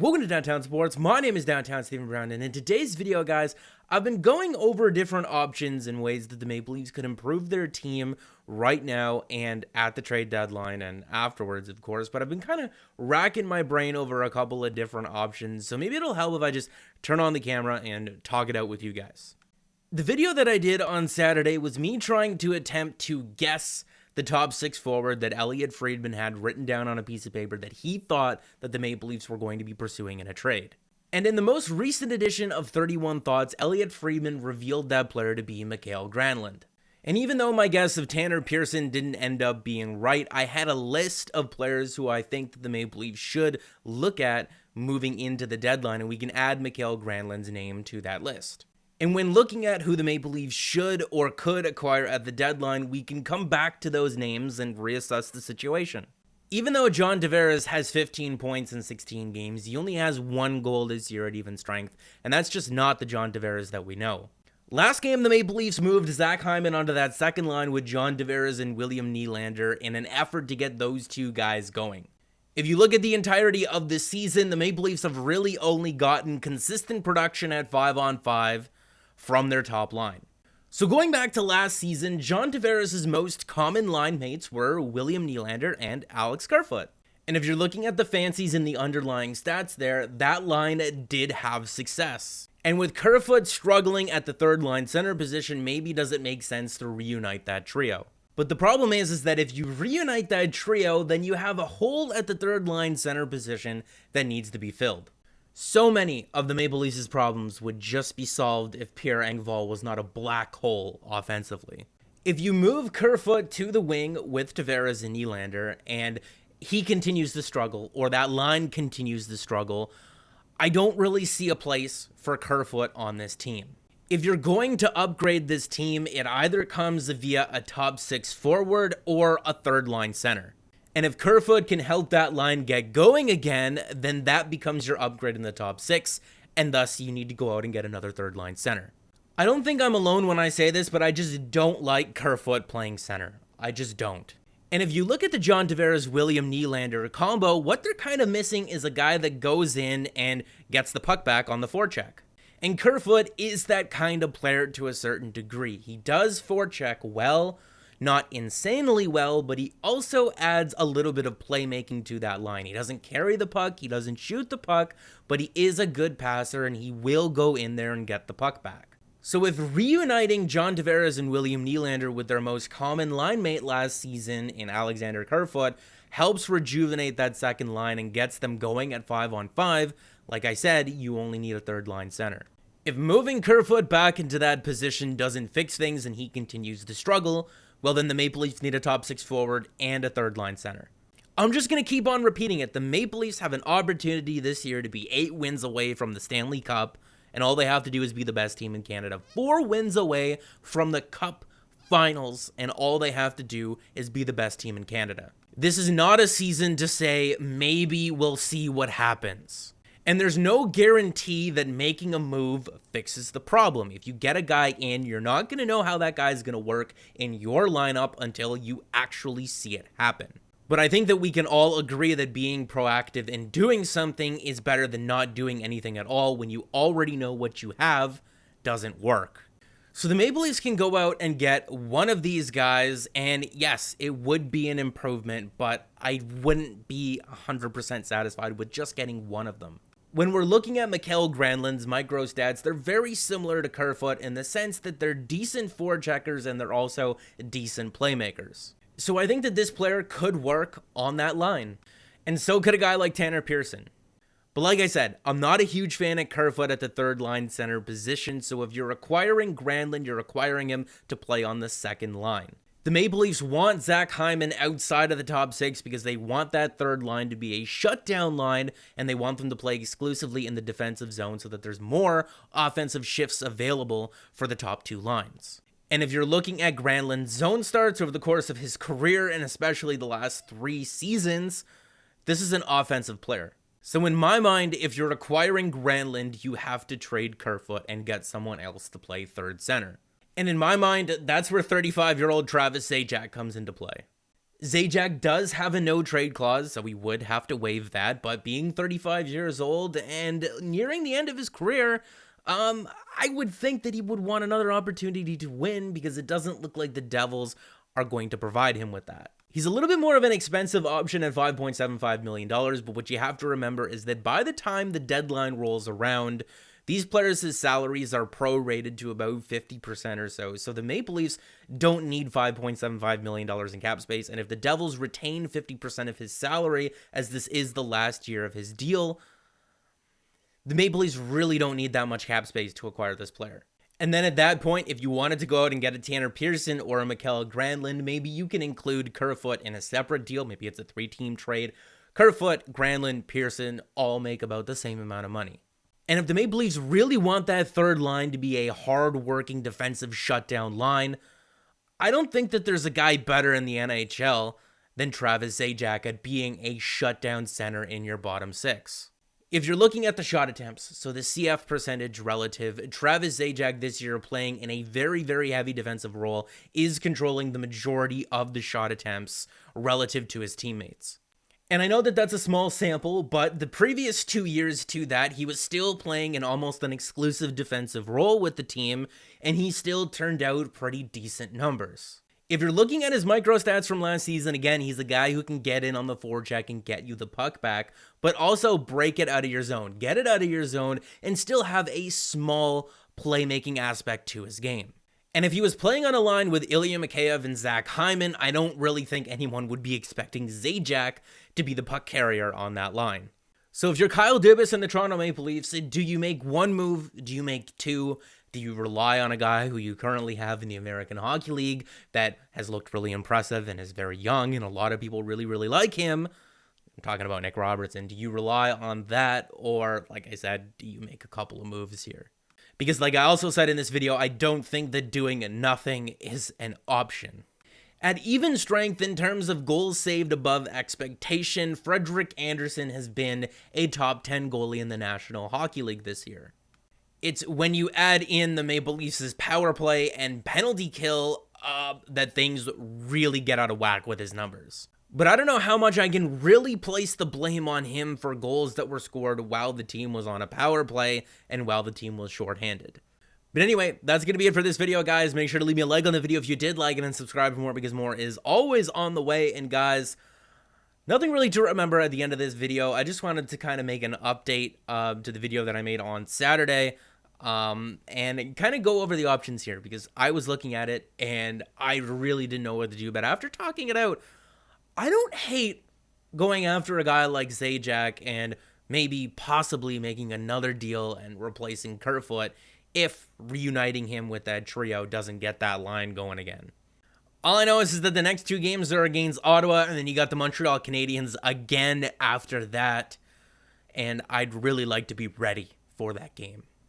Welcome to Downtown Sports. My name is Downtown Stephen Brown, and in today's video, guys, I've been going over different options and ways that the Maple Leafs could improve their team right now and at the trade deadline and afterwards, of course, but I've been kind of racking my brain over a couple of different options, so maybe it'll help if I just turn on the camera and talk it out with you guys. The video that I did on Saturday was me trying to attempt to guess the top six forward that Elliotte Friedman had written down on a piece of paper that he thought that the Maple Leafs were going to be pursuing in a trade. And in the most recent edition of 31 Thoughts, Elliotte Friedman revealed that player to be Mikael Granlund. And even though my guess of Tanner Pearson didn't end up being right, I had a list of players who I think that the Maple Leafs should look at moving into the deadline, and we can add Mikael Granlund's name to that list. And when looking at who the Maple Leafs should or could acquire at the deadline, we can come back to those names and reassess the situation. Even though John Tavares has 15 points in 16 games, he only has one goal this year at even strength, and that's just not the John Tavares that we know. Last game, the Maple Leafs moved Zach Hyman onto that second line with John Tavares and William Nylander in an effort to get those two guys going. If you look at the entirety of this season, the Maple Leafs have really only gotten consistent production at 5-on-5 from their top line. So going back to last season, John Tavares' most common line mates were William Nylander and Alex Kerfoot. And if you're looking at the fancies and the underlying stats there, that line did have success. And with Kerfoot struggling at the third line center position, maybe does it make sense to reunite that trio? But the problem is that if you reunite that trio, then you have a hole at the third line center position that needs to be filled. So many of the Maple Leafs' problems would just be solved if Pierre Engvall was not a black hole offensively. If you move Kerfoot to the wing with Tavares and Nylander, and he continues to struggle, or that line continues to struggle, I don't really see a place for Kerfoot on this team. If you're going to upgrade this team, it either comes via a top six forward or a third line center. And if Kerfoot can help that line get going again, then that becomes your upgrade in the top six, and thus you need to go out and get another third line center. I don't think I'm alone when I say this, but I just don't like Kerfoot playing center. I just don't. And if you look at the John Tavares-William Nylander combo, what they're kind of missing is a guy that goes in and gets the puck back on the forecheck. And Kerfoot is that kind of player to a certain degree. He does forecheck well, not insanely well, but he also adds a little bit of playmaking to that line. He doesn't carry the puck, he doesn't shoot the puck, but he is a good passer and he will go in there and get the puck back. So with reuniting John Tavares and William Nylander with their most common line mate last season in Alexander Kerfoot helps rejuvenate that second line and gets them going at 5-on-5, like I said, you only need a third line center. If moving Kerfoot back into that position doesn't fix things and he continues to struggle, well then the Maple Leafs need a top six forward and a third line center. I'm just going to keep on repeating it. The Maple Leafs have an opportunity this year to be 8 wins away from the Stanley Cup, and all they have to do is be the best team in Canada. 4 wins away from the Cup Finals, and all they have to do is be the best team in Canada. This is not a season to say, maybe we'll see what happens. And there's no guarantee that making a move fixes the problem. If you get a guy in, you're not going to know how that guy's going to work in your lineup until you actually see it happen. But I think that we can all agree that being proactive and doing something is better than not doing anything at all when you already know what you have doesn't work. So the Maple Leafs can go out and get one of these guys, and yes, it would be an improvement, but I wouldn't be 100% satisfied with just getting one of them. When we're looking at Mikael Granlund's micro stats, they're very similar to Kerfoot in the sense that they're decent forecheckers and they're also decent playmakers. So I think that this player could work on that line. And so could a guy like Tanner Pearson. But like I said, I'm not a huge fan of Kerfoot at the third line center position, so if you're acquiring Granlund, you're acquiring him to play on the second line. The Maple Leafs want Zach Hyman outside of the top six because they want that third line to be a shutdown line, and they want them to play exclusively in the defensive zone so that there's more offensive shifts available for the top two lines. And if you're looking at Granlund's zone starts over the course of his career, and especially the last 3 seasons, this is an offensive player. So in my mind, if you're acquiring Granlund, you have to trade Kerfoot and get someone else to play third center. And in my mind, that's where 35-year-old Travis Zajac comes into play. Zajac does have a no trade clause, so we would have to waive that, but being 35 years old and nearing the end of his career, I would think that he would want another opportunity to win because it doesn't look like the Devils are going to provide him with that. He's a little bit more of an expensive option at $5.75 million, but what you have to remember is that by the time the deadline rolls around, these players' salaries are prorated to about 50% or so, so the Maple Leafs don't need $5.75 million in cap space, and if the Devils retain 50% of his salary, as this is the last year of his deal, the Maple Leafs really don't need that much cap space to acquire this player. And then at that point, if you wanted to go out and get a Tanner Pearson or a Mikael Granlund, maybe you can include Kerfoot in a separate deal. Maybe it's a 3-team trade. Kerfoot, Granlund, Pearson all make about the same amount of money. And if the Maple Leafs really want that third line to be a hard-working defensive shutdown line, I don't think that there's a guy better in the NHL than Travis Zajac at being a shutdown center in your bottom six. If you're looking at the shot attempts, so the CF percentage relative, Travis Zajac this year playing in a very, very heavy defensive role is controlling the majority of the shot attempts relative to his teammates. And I know that that's a small sample, but the previous 2 years to that, he was still playing in almost an exclusive defensive role with the team, and he still turned out pretty decent numbers. If you're looking at his micro stats from last season, again, he's a guy who can get in on the forecheck and get you the puck back, but also break it out of your zone, get it out of your zone, and still have a small playmaking aspect to his game. And if he was playing on a line with Ilya Mikheyev and Zach Hyman, I don't really think anyone would be expecting Zajac to be the puck carrier on that line. So if you're Kyle Dubas and the Toronto Maple Leafs, do you make one move? Do you make two? Do you rely on a guy who you currently have in the American Hockey League that has looked really impressive and is very young and a lot of people really, really like him? I'm talking about Nick Robertson. Do you rely on that? Or, like I said, do you make a couple of moves here? Because like I also said in this video, I don't think that doing nothing is an option. At even strength in terms of goals saved above expectation, Frederik Andersen has been a top 10 goalie in the National Hockey League this year. It's when you add in the Maple Leafs' power play and penalty kill that things really get out of whack with his numbers. But I don't know how much I can really place the blame on him for goals that were scored while the team was on a power play and while the team was shorthanded. But anyway, that's going to be it for this video, guys. Make sure to leave me a like on the video if you did like it and subscribe for more because more is always on the way. And guys, nothing really to remember at the end of this video. I just wanted to kind of make an update to the video that I made on Saturday. And kind of go over the options here because I was looking at it and I really didn't know what to do. But after talking it out, I don't hate going after a guy like Zajac and maybe possibly making another deal and replacing Kerfoot if reuniting him with that trio doesn't get that line going again. All I know is that the next two games are against Ottawa, and then you got the Montreal Canadiens again after that, and I'd really like to be ready for that game.